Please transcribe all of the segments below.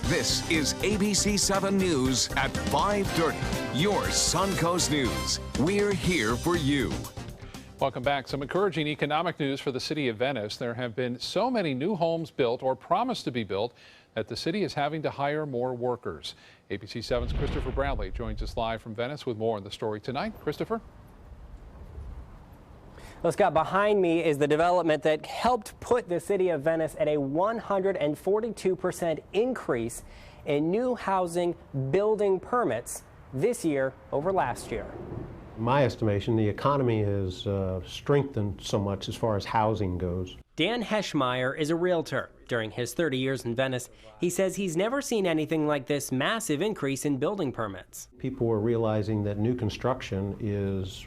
This is ABC7 News at 5:30. Your Suncoast News. We're here for you. Welcome back. Some encouraging economic news for the city of Venice. There have been so many new homes built or promised to be built that the city is having to hire more workers. ABC7's Christopher Bradley joins us live from Venice with more on the story tonight. Christopher? Well, Scott, behind me is the development that helped put the city of Venice at a 142% increase in new housing building permits this year over last year. In my estimation, the economy has strengthened so much as far as housing goes. Dan Heschmeyer is a realtor. During his 30 years in Venice, he says he's never seen anything like this massive increase in building permits. People were realizing that new construction is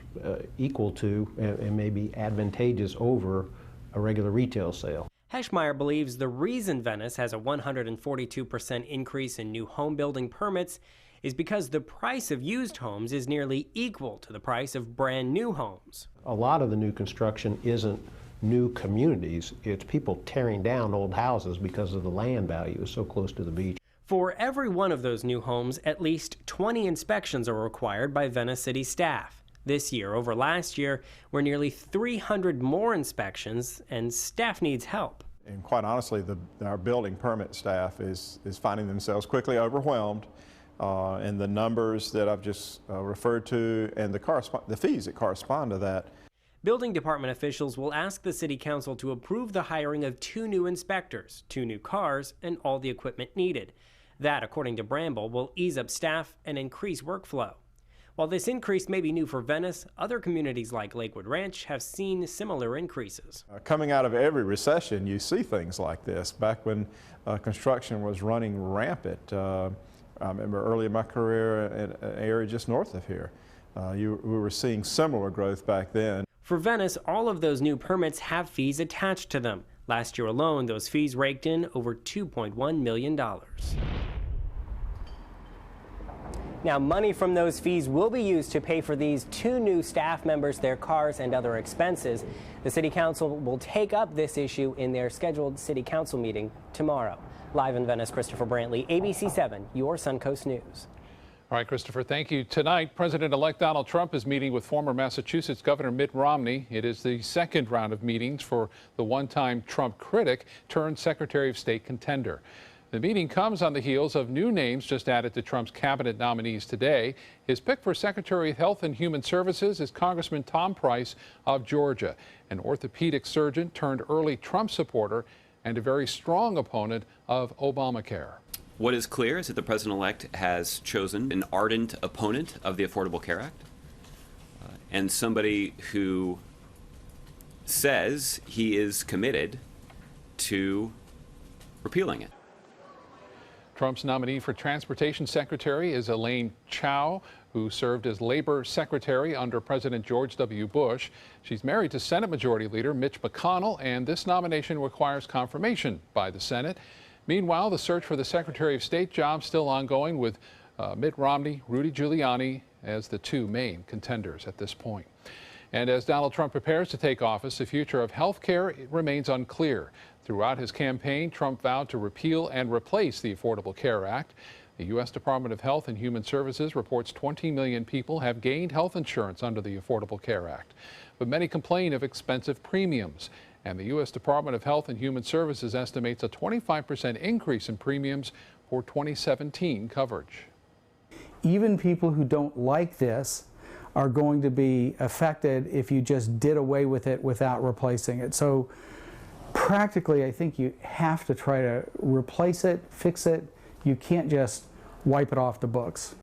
equal to and maybe advantageous over a regular retail sale. Heschmeyer believes the reason Venice has a 142% increase in new home building permits is because the price of used homes is nearly equal to the price of brand new homes. A lot of the new construction isn't new communities, it's people tearing down old houses because of the land value is so close to the beach. For every one of those new homes, at least 20 inspections are required by Venice City staff. This year over last year, were nearly 300 more inspections, and staff needs help. And quite honestly, our building permit staff is finding themselves quickly overwhelmed. And the numbers that I've just referred to and the fees that correspond to that. Building department officials will ask the city council to approve the hiring of 2 new inspectors, 2 new cars, and all the equipment needed. That, according to Bramble, will ease up staff and increase workflow. While this increase may be new for Venice, other communities like Lakewood Ranch have seen similar increases. Coming out of every recession, you see things like this. Back when construction was running rampant, I remember early in my career in an area just north of here, we were seeing similar growth back then. For Venice, all of those new permits have fees attached to them. Last year alone, those fees raked in over $2.1 million. Now, money from those fees will be used to pay for these 2 new staff members, their cars, and other expenses. The City Council will take up this issue in their scheduled City Council meeting tomorrow. Live in Venice, Christopher Brantley, ABC7, your Suncoast News. All right, Christopher, thank you. Tonight, President-elect Donald Trump is meeting with former Massachusetts Governor Mitt Romney. It is the second round of meetings for the one-time Trump critic turned Secretary of State contender. The meeting comes on the heels of new names just added to Trump's cabinet nominees today. His pick for Secretary of Health and Human Services is Congressman Tom Price of Georgia, an orthopedic surgeon turned early Trump supporter and a very strong opponent of Obamacare. What is clear is that the president-elect has chosen an ardent opponent of the Affordable Care Act and somebody who says he is committed to repealing it. Trump's nominee for Transportation Secretary is Elaine Chao, who served as Labor Secretary under President George W. Bush. She's married to Senate Majority Leader Mitch McConnell, and this nomination requires confirmation by the Senate. Meanwhile, the search for the Secretary of State job still ongoing with Mitt Romney, Rudy Giuliani as the 2 main contenders at this point. And as Donald Trump prepares to take office, the future of health care remains unclear. Throughout his campaign, Trump vowed to repeal and replace the Affordable Care Act. The U.S. Department of Health and Human Services reports 20 million people have gained health insurance under the Affordable Care Act. But many complain of expensive premiums. And the U.S. Department of Health and Human Services estimates a 25% increase in premiums for 2017 coverage. Even people who don't like this are going to be affected if you just did away with it without replacing it. So practically, I think you have to try to replace it, fix it. You can't just wipe it off the books.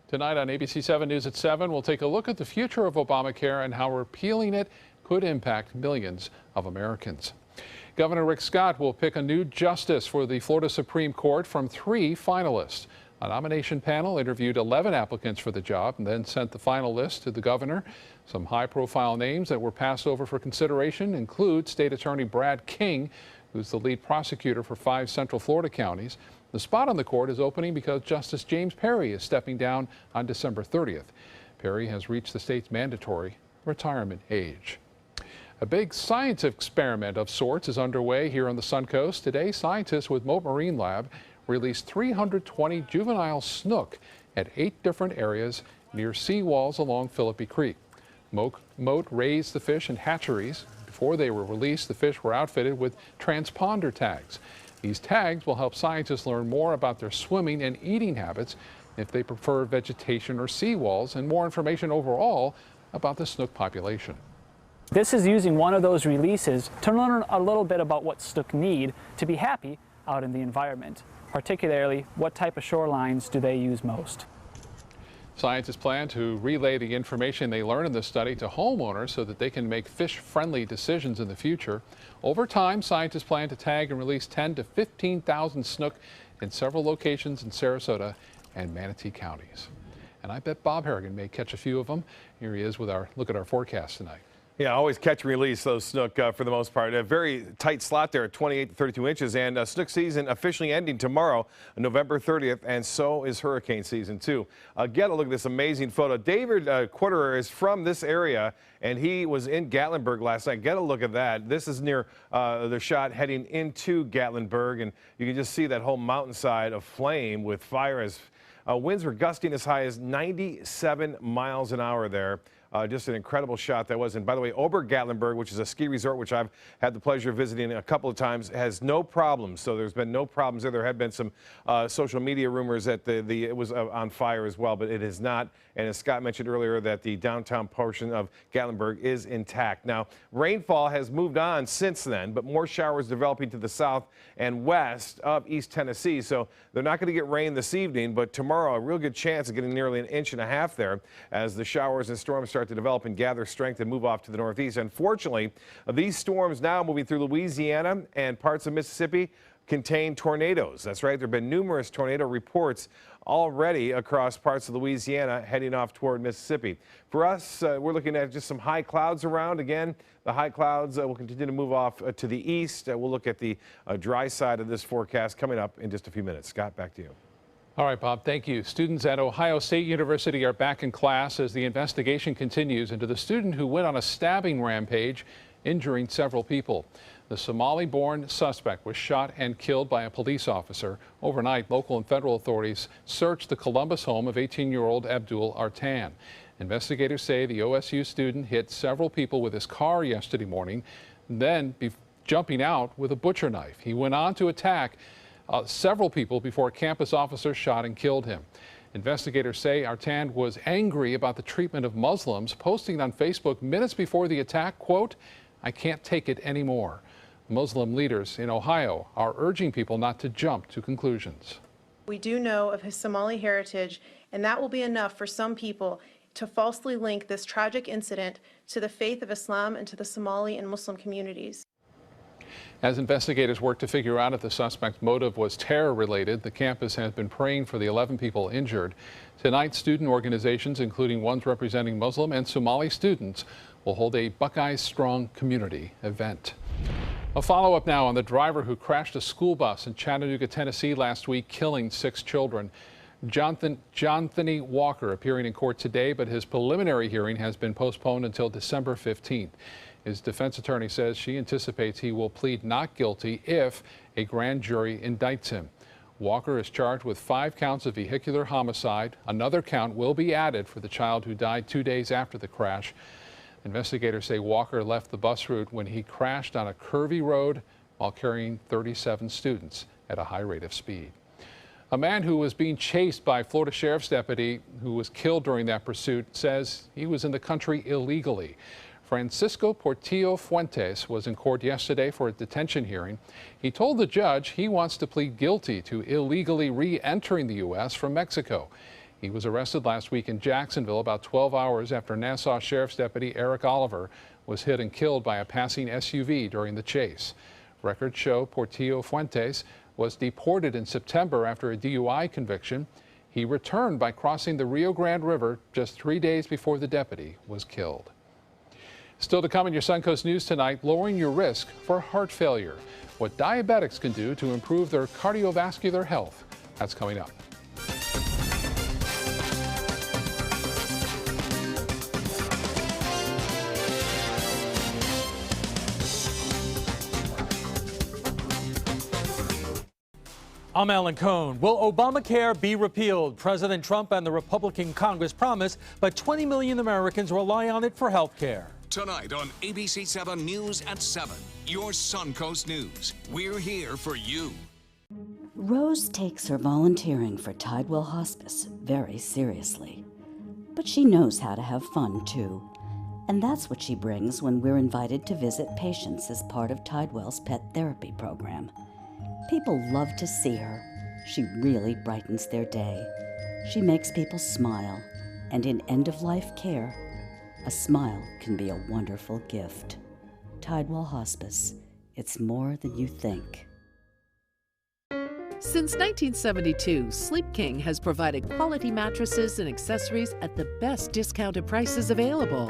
Tonight on ABC7 News at 7, we'll take a look at the future of Obamacare and how repealing it could impact millions of Americans. Governor Rick Scott will pick a new justice for the Florida Supreme Court from 3 finalists. A nomination panel interviewed 11 applicants for the job and then sent the final list to the governor. Some high-profile names that were passed over for consideration include State Attorney Brad King, who's the lead prosecutor for 5 Central Florida counties. The spot on the court is opening because Justice James Perry is stepping down on December 30th. Perry has reached the state's mandatory retirement age. A big science experiment of sorts is underway here on the Suncoast. Today, scientists with Mote Marine Lab released 320 juvenile snook at 8 different areas near seawalls along Philippi Creek. Moat raised the fish in hatcheries. Before they were released, the fish were outfitted with transponder tags. These tags will help scientists learn more about their swimming and eating habits, if they prefer vegetation or seawalls, and more information overall about the snook population. This is using one of those releases to learn a little bit about what snook need to be happy out in the environment, particularly what type of shorelines do they use most. Scientists plan to relay the information they learn in the study to homeowners so that they can make fish-friendly decisions in the future. Over time, scientists plan to tag and release 10 to 15,000 snook in several locations in Sarasota and Manatee counties. And I bet Bob Harrigan may catch a few of them. Here he is with our look at our forecast tonight. Yeah, always catch and release those snook for the most part. A very tight slot there at 28 to 32 inches. And snook season officially ending tomorrow, November 30th. And so is hurricane season, too. Get a look at this amazing photo. David Quitterer is from this area, and he was in Gatlinburg last night. Get a look at that. This is near the shot heading into Gatlinburg. And you can just see that whole mountainside aflame with fire as winds were gusting as high as 97 miles an hour there. Just an incredible shot that was. And by the way, Ober-Gatlinburg, which is a ski resort, which I've had the pleasure of visiting a couple of times, has no problems. So there's been no problems there. There have been some social media rumors that it was on fire as well, but it is not. And as Scott mentioned earlier, that the downtown portion of Gatlinburg is intact. Now, rainfall has moved on since then, but more showers developing to the south and west of East Tennessee. So they're not going to get rain this evening, but tomorrow a real good chance of getting nearly 1.5 inches there as the showers and storms start to develop and gather strength and move off to the northeast. Unfortunately, these storms now moving through Louisiana and parts of Mississippi contain tornadoes. That's right. There have been numerous tornado reports already across parts of Louisiana heading off toward Mississippi. For us, we're looking at just some high clouds around. Again, the high clouds will continue to move off to the east. We'll look at the dry side of this forecast coming up in just a few minutes. Scott, back to you. All right, Bob, thank you. Students at Ohio State University are back in class as the investigation continues into the student who went on a stabbing rampage, injuring several people. The Somali-born suspect was shot and killed by a police officer. Overnight, local and federal authorities searched the Columbus home of 18-year-old Abdul Artan. Investigators say the OSU student hit several people with his car yesterday morning, then jumping out with a butcher knife. He went on to attack several people before a campus officer shot and killed him. Investigators say Artan was angry about the treatment of Muslims, posting on Facebook minutes before the attack, quote, "I can't take it anymore." Muslim leaders in Ohio are urging people not to jump to conclusions. We do know of his Somali heritage, and that will be enough for some people to falsely link this tragic incident to the faith of Islam and to the Somali and Muslim communities. As investigators work to figure out if the suspect's motive was terror-related, the campus has been praying for the 11 people injured. Tonight, student organizations, including ones representing Muslim and Somali students, will hold a Buckeyes Strong community event. A follow-up now on the driver who crashed a school bus in Chattanooga, Tennessee last week, killing 6 children. Jonathan Walker appearing in court today, but his preliminary hearing has been postponed until December 15th. His defense attorney says she anticipates he will plead not guilty if a grand jury indicts him. Walker is charged with 5 counts of vehicular homicide. Another count will be added for the child who died 2 days after the crash. Investigators say Walker left the bus route when he crashed on a curvy road while carrying 37 students at a high rate of speed. A man who was being chased by Florida Sheriff's deputy who was killed during that pursuit says he was in the country illegally. Francisco Portillo Fuentes was in court yesterday for a detention hearing. He told the judge he wants to plead guilty to illegally re-entering the U.S. from Mexico. He was arrested last week in Jacksonville about 12 hours after Nassau Sheriff's Deputy Eric Oliver was hit and killed by a passing SUV during the chase. Records show Portillo Fuentes was deported in September after a DUI conviction. He returned by crossing the Rio Grande River just 3 days before the deputy was killed. Still to come in your Suncoast News tonight, lowering your risk for heart failure. What diabetics can do to improve their cardiovascular health. That's coming up. I'm Alan Cohn. Will Obamacare be repealed? President Trump and the Republican Congress promise, but 20 million Americans rely on it for health care. Tonight on ABC7 News at 7, your Suncoast News. We're here for you. Rose takes her volunteering for Tidewell Hospice very seriously. But she knows how to have fun, too. And that's what she brings when we're invited to visit patients as part of Tidewell's pet therapy program. People love to see her. She really brightens their day. She makes people smile. And in end-of-life care, a smile can be a wonderful gift. Tidewell Hospice. It's more than you think. Since 1972, Sleep King has provided quality mattresses and accessories at the best discounted prices available.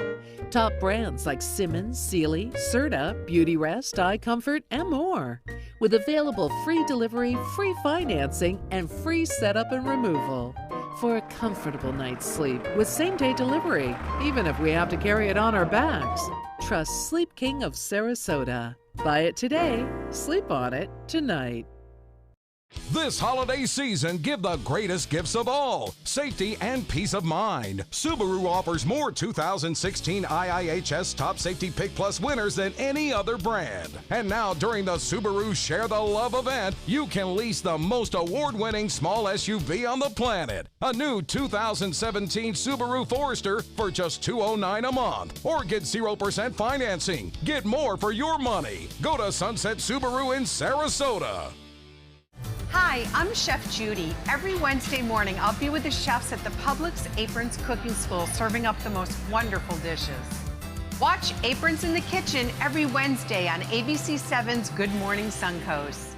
Top brands like Simmons, Sealy, Serta, Beautyrest, iComfort, and more. With available free delivery, free financing, and free setup and removal. For a comfortable night's sleep with same-day delivery, even if we have to carry it on our backs. Trust Sleep King of Sarasota. Buy it today, sleep on it tonight. This holiday season, give the greatest gifts of all, safety and peace of mind. Subaru offers more 2016 IIHS Top Safety Pick Plus winners than any other brand. And now during the Subaru Share the Love event, you can lease the most award-winning small SUV on the planet. A new 2017 Subaru Forester for just $209 a month. Or get 0% financing. Get more for your money. Go to Sunset Subaru in Sarasota. Hi, I'm Chef Judy. Every Wednesday morning, I'll be with the chefs at the Publix Aprons Cooking School serving up the most wonderful dishes. Watch Aprons in the Kitchen every Wednesday on ABC7's Good Morning Suncoast.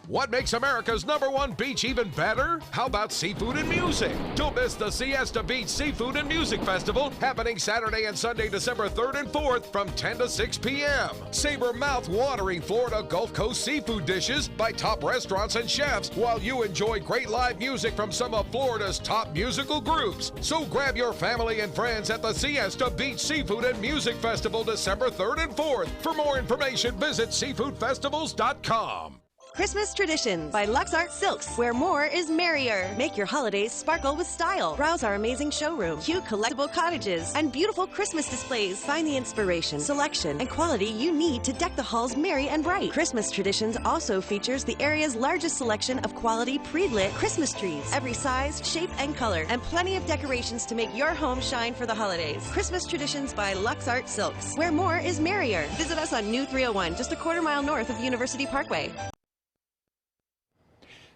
What makes America's #1 beach even better? How about seafood and music? Don't miss the Siesta Beach Seafood and Music Festival happening Saturday and Sunday, December 3rd and 4th from 10 to 6 p.m. Savor mouth-watering Florida Gulf Coast seafood dishes by top restaurants and chefs while you enjoy great live music from some of Florida's top musical groups. So grab your family and friends at the Siesta Beach Seafood and Music Festival December 3rd and 4th. For more information, visit seafoodfestivals.com. Christmas Traditions by Lux Art Silks, where more is merrier. Make your holidays sparkle with style. Browse our amazing showroom, cute collectible cottages, and beautiful Christmas displays. Find the inspiration, selection, and quality you need to deck the halls merry and bright. Christmas Traditions also features the area's largest selection of quality pre-lit Christmas trees, every size, shape, and color, and plenty of decorations to make your home shine for the holidays. Christmas Traditions by Lux Art Silks, where more is merrier. Visit us on New 301, just a quarter-mile north of University Parkway.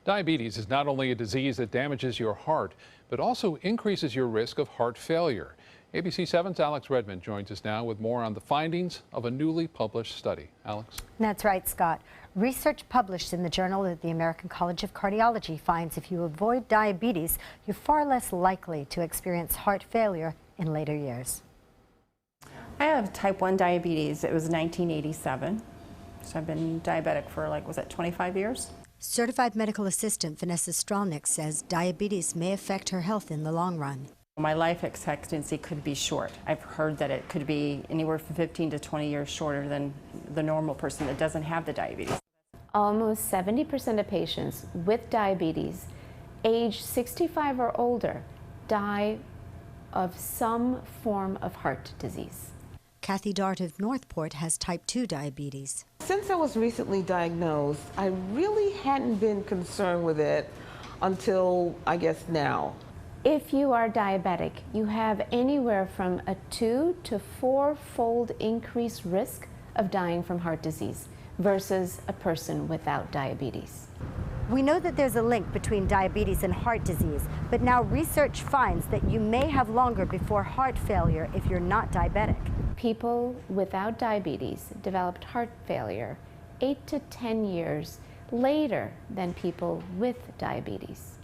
Diabetes is not only a disease that damages your heart, but also increases your risk of heart failure. ABC7's Alex Redmond joins us now with more on the findings of a newly published study. Alex? That's right, Scott. Research published in the Journal of the American College of Cardiology finds if you avoid diabetes, you're far less likely to experience heart failure in later years. I have type 1 diabetes. It was 1987. So I've been diabetic for 25 years? Certified medical assistant Vanessa Stralnick says diabetes may affect her health in the long run. My life expectancy could be short. I've heard that it could be anywhere from 15 to 20 years shorter than the normal person that doesn't have the diabetes. Almost 70% of patients with diabetes, age 65 or older, die of some form of heart disease. Kathy Dart of Northport has type 2 diabetes. Since I was recently diagnosed, I really hadn't been concerned with it until, I guess, now. If you are diabetic, you have anywhere from a 2 to 4-fold increased risk of dying from heart disease versus a person without diabetes. We know that there's a link between diabetes and heart disease, but now research finds that you may have longer before heart failure if you're not diabetic. People without diabetes developed heart failure 8 to 10 years later than people with diabetes.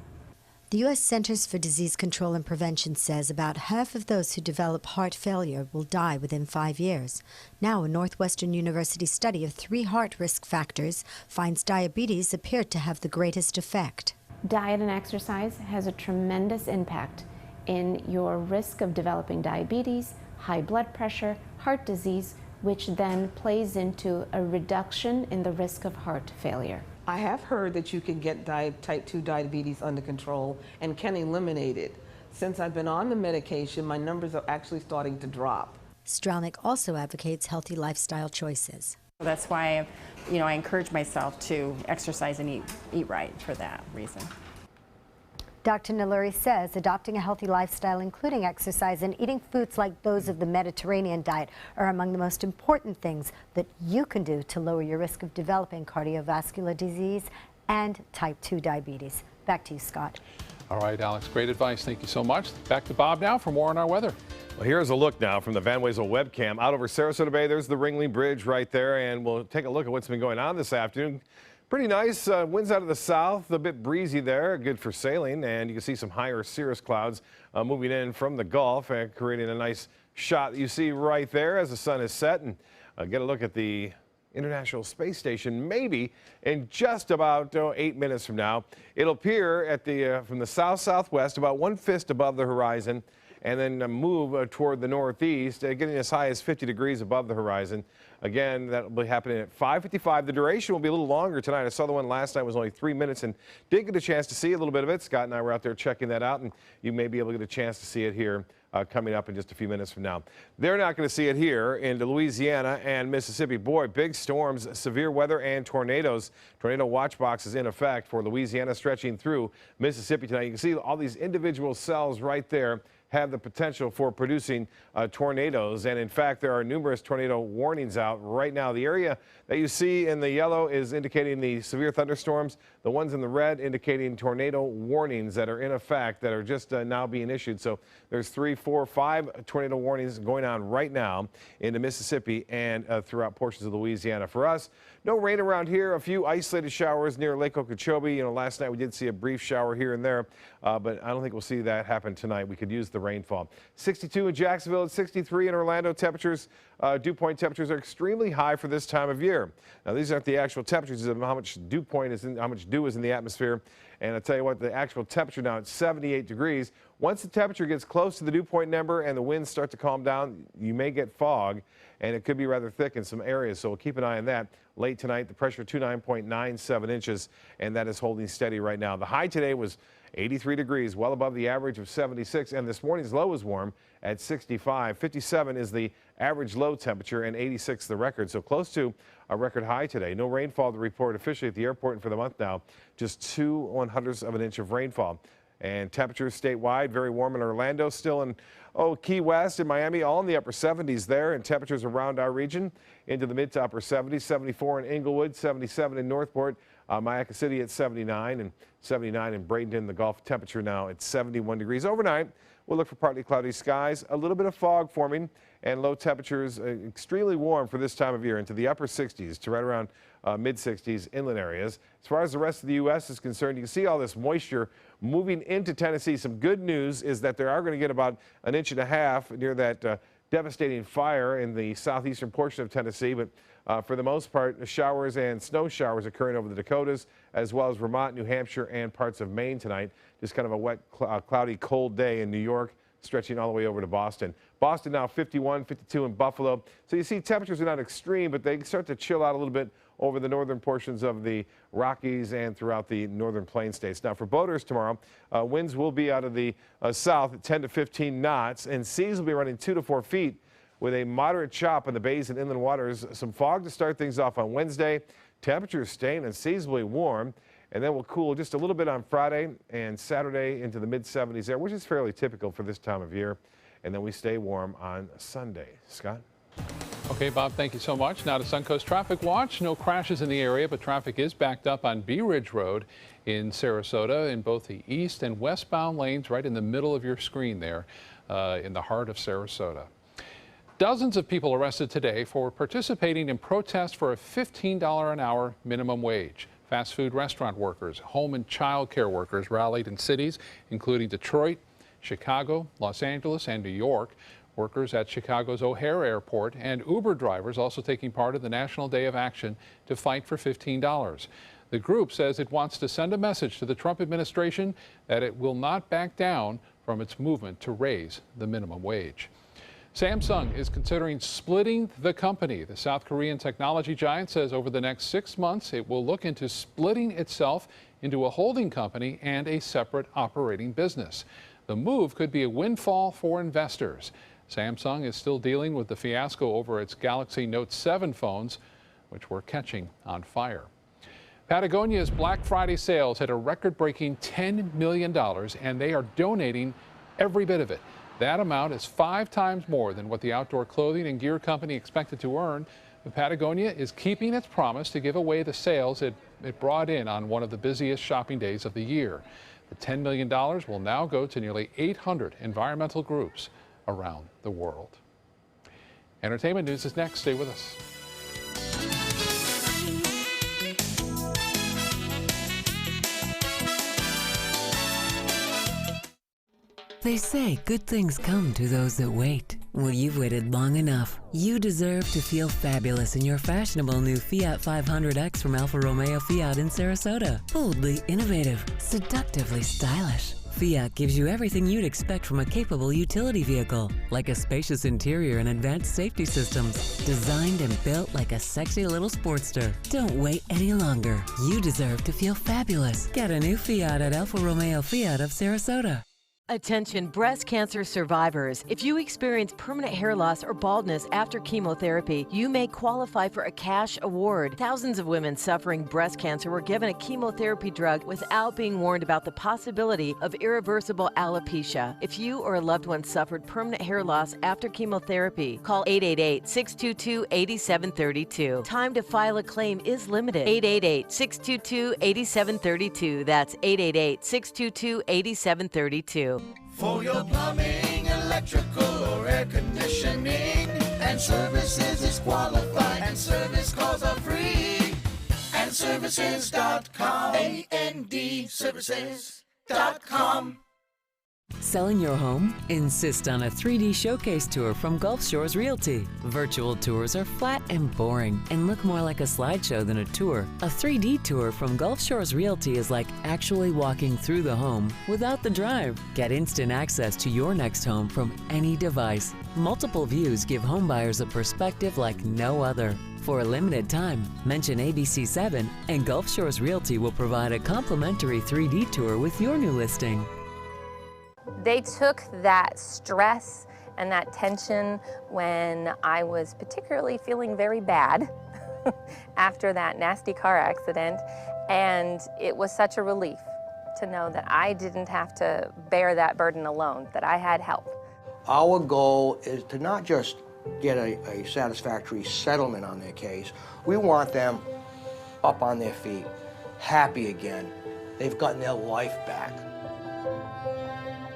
The U.S. Centers for Disease Control and Prevention says about half of those who develop heart failure will die within 5 years. Now, a Northwestern University study of 3 heart risk factors finds diabetes appeared to have the greatest effect. Diet and exercise has a tremendous impact in your risk of developing diabetes, high blood pressure, heart disease, which then plays into a reduction in the risk of heart failure. I have heard that you can get type 2 diabetes under control and can eliminate it. Since I've been on the medication, my numbers are actually starting to drop. Strelnick also advocates healthy lifestyle choices. That's why, I encourage myself to exercise and eat right for that reason. Dr. Naluri says adopting a healthy lifestyle, including exercise and eating foods like those of the Mediterranean diet, are among the most important things that you can do to lower your risk of developing cardiovascular disease and type 2 diabetes. Back to you, Scott. All right, Alex, great advice. Thank you so much. Back to Bob now for more on our weather. Well, here's a look now from the Van Wezel webcam. Out over Sarasota Bay, there's the Ringling Bridge right there, and we'll take a look at what's been going on this afternoon. Pretty nice. Winds out of the south, a bit breezy there, good for sailing, and you can see some higher cirrus clouds moving in from the Gulf and creating a nice shot that you see right there as the sun is set. And get a look at the International Space Station maybe in just about 8 minutes from now. It'll appear at the from the south-southwest about 1 fist above the horizon, and then move toward the northeast, getting as high as 50 degrees above the horizon. Again, that will be happening at 5:55. The duration will be a little longer tonight. I saw the one last night was only 3 minutes and did get a chance to see a little bit of it. Scott and I were out there checking that out, and you may be able to get a chance to see it here coming up in just a few minutes from now. They're not going to see it here in Louisiana and Mississippi. Boy, big storms, severe weather, and tornadoes. Tornado watch box is in effect for Louisiana, stretching through Mississippi tonight. You can see all these individual cells right there have the potential for producing tornadoes. And in fact, there are numerous tornado warnings out right now. The area that you see in the yellow is indicating the severe thunderstorms. The ones in the red indicating tornado warnings that are in effect that are just now being issued. So there's 3, 4, 5 tornado warnings going on right now into Mississippi and throughout portions of Louisiana. For us, no rain around here. A few isolated showers near Lake Okeechobee. Last night we did see a brief shower here and there, but I don't think we'll see that happen tonight. We could use the rainfall. 62 in Jacksonville and 63 in Orlando. Temperatures, dew point temperatures are extremely high for this time of year. Now these aren't the actual temperatures of how much dew point is in, how much dew is in the atmosphere. And I'll tell you what, the actual temperature now at 78 degrees. Once the temperature gets close to the dew point number and the winds start to calm down, you may get fog, and it could be rather thick in some areas. So we'll keep an eye on that. Late tonight, the pressure 29.97 inches, and that is holding steady right now. The high today was 83 degrees, well above the average of 76, and this morning's low is warm at 65. 57 is the average low temperature, and 86 the record, so close to a record high today. No rainfall to report officially at the airport, and for the month now, just 2/100ths of an inch of rainfall. And temperatures statewide, very warm in Orlando, still in Key West and Miami, all in the upper 70s there, and temperatures around our region into the mid to upper 70s. 74 in Inglewood, 77 in Northport, Mayaca City at 79, and 79 in Bradenton. The Gulf temperature now at 71 degrees. Overnight, we'll look for partly cloudy skies, a little bit of fog forming, and low temperatures extremely warm for this time of year into the upper 60s to right around mid-60s inland areas. As far as the rest of the U.S. is concerned, you can see all this moisture moving into Tennessee. Some good news is that they are going to get about 1.5 inches near that devastating fire in the southeastern portion of Tennessee. But for the most part, showers and snow showers occurring over the Dakotas, as well as Vermont, New Hampshire, and parts of Maine tonight. Just kind of a wet, cloudy, cold day in New York, stretching all the way over to Boston. Boston now 51, 52 in Buffalo. So you see temperatures are not extreme, but they start to chill out a little bit over the northern portions of the Rockies and throughout the northern plain states. Now for boaters tomorrow, winds will be out of the south at 10 to 15 knots, and seas will be running 2 to 4 feet with a moderate chop in the bays and inland waters. Some fog to start things off on Wednesday. Temperatures staying unseasonably warm, and then we'll cool just a little bit on Friday and Saturday into the mid-70s there, which is fairly typical for this time of year. And then we stay warm on Sunday. Scott? Okay, Bob, thank you so much. Now to Suncoast Traffic Watch. No crashes in the area, but traffic is backed up on Bee Ridge Road in Sarasota in both the east and westbound lanes right in the middle of your screen there in the heart of Sarasota. Dozens of people arrested today for participating in protests for a $15 an hour minimum wage. Fast food restaurant workers, home and child care workers rallied in cities including Detroit, Chicago, Los Angeles, and New York. Workers at Chicago's O'Hare Airport and Uber drivers also taking part in the National Day of Action to fight for $15. The group says it wants to send a message to the Trump administration that it will not back down from its movement to raise the minimum wage. Samsung is considering splitting the company. The South Korean technology giant says over the next 6 months it will look into splitting itself into a holding company and a separate operating business. The move could be a windfall for investors. Samsung is still dealing with the fiasco over its Galaxy Note 7 phones, which were catching on fire. Patagonia's Black Friday sales hit a record-breaking $10 million, and they are donating every bit of it. That amount is 5 times more than what the outdoor clothing and gear company expected to earn. But Patagonia is keeping its promise to give away the sales it brought in on one of the busiest shopping days of the year. The $10 million will now go to nearly 800 environmental groups around the world. Entertainment news is next. Stay with us. They say good things come to those that wait. Well, you've waited long enough. You deserve to feel fabulous in your fashionable new Fiat 500X from Alfa Romeo Fiat in Sarasota. Boldly innovative, seductively stylish. Fiat gives you everything you'd expect from a capable utility vehicle, like a spacious interior and advanced safety systems, designed and built like a sexy little sportster. Don't wait any longer. You deserve to feel fabulous. Get a new Fiat at Alfa Romeo Fiat of Sarasota. Attention breast cancer survivors. If you experience permanent hair loss or baldness after chemotherapy, you may qualify for a cash award. Thousands of women suffering breast cancer were given a chemotherapy drug without being warned about the possibility of irreversible alopecia. If you or a loved one suffered permanent hair loss after chemotherapy, call 888-622-8732. Time to file a claim is limited. 888-622-8732. That's 888-622-8732. For your plumbing, electrical, or air conditioning, and services is qualified, and service calls are free. And services.com, A-N-D, services.com. Selling your home? Insist on a 3D showcase tour from Gulf Shores Realty. Virtual tours are flat and boring and look more like a slideshow than a tour. A 3D tour from Gulf Shores Realty is like actually walking through the home without the drive. Get instant access to your next home from any device. Multiple views give homebuyers a perspective like no other. For a limited time, mention ABC7 and Gulf Shores Realty will provide a complimentary 3D tour with your new listing. They took that stress and that tension when I was particularly feeling very bad after that nasty car accident, and it was such a relief to know that I didn't have to bear that burden alone, that I had help. Our goal is to not just get a satisfactory settlement on their case. We want them up on their feet, happy again. They've gotten their life back.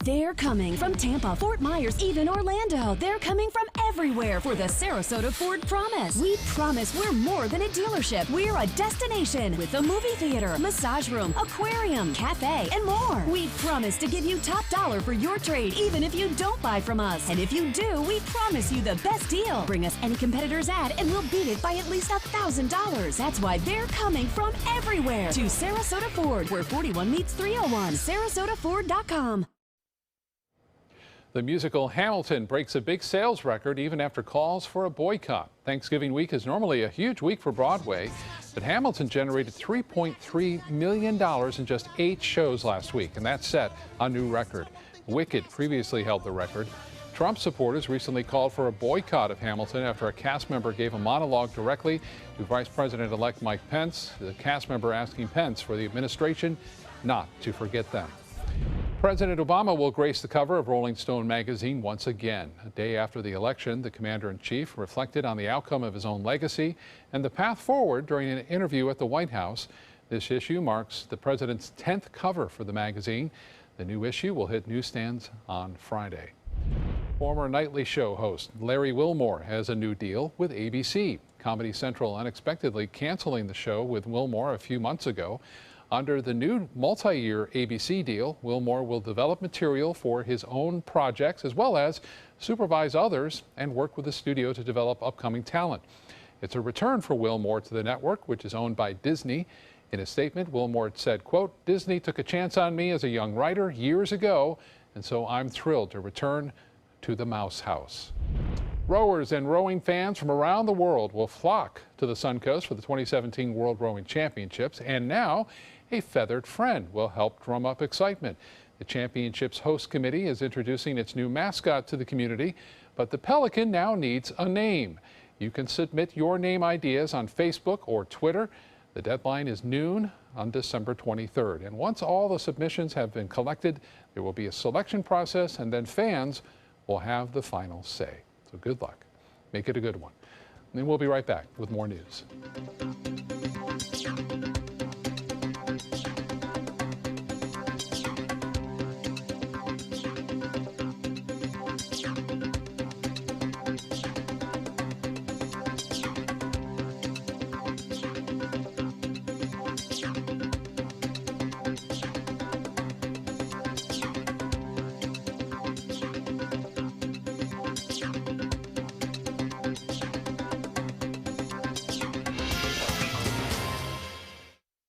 They're coming from Tampa, Fort Myers, even Orlando. They're coming from everywhere for the Sarasota Ford Promise. We promise we're more than a dealership. We're a destination with a movie theater, massage room, aquarium, cafe, and more. We promise to give you top dollar for your trade, even if you don't buy from us. And if you do, we promise you the best deal. Bring us any competitor's ad and we'll beat it by at least $1,000. That's why they're coming from everywhere to Sarasota Ford, where 41 meets 301. SarasotaFord.com. The musical Hamilton breaks a big sales record even after calls for a boycott. Thanksgiving week is normally a huge week for Broadway, but Hamilton generated $3.3 million in just 8 shows last week, and that set a new record. Wicked previously held the record. Trump supporters recently called for a boycott of Hamilton after a cast member gave a monologue directly to Vice President-elect Mike Pence, the cast member asking Pence for the administration not to forget them. President Obama will grace the cover of Rolling Stone magazine once again. A day after the election, the commander-in-chief reflected on the outcome of his own legacy and the path forward during an interview at the White House. This issue marks the president's 10th cover for the magazine. The new issue will hit newsstands on Friday. Former Nightly Show host Larry Wilmore has a new deal with ABC. Comedy Central unexpectedly canceling the show with Wilmore a few months ago. Under the new multi-year ABC deal, Wilmore will develop material for his own projects as well as supervise others and work with the studio to develop upcoming talent. It's a return for Wilmore to the network, which is owned by Disney. In a statement, Wilmore said, quote, "Disney took a chance on me as a young writer years ago, and so I'm thrilled to return to the Mouse House." Rowers and rowing fans from around the world will flock to the Suncoast for the 2017 World Rowing Championships, and now a feathered friend will help drum up excitement. The championship's host committee is introducing its new mascot to the community, but the pelican now needs a name. You can submit your name ideas on Facebook or Twitter. The deadline is noon on December 23rd. And once all the submissions have been collected, there will be a selection process, and then fans will have the final say. So good luck. Make it a good one. And then we'll be right back with more news.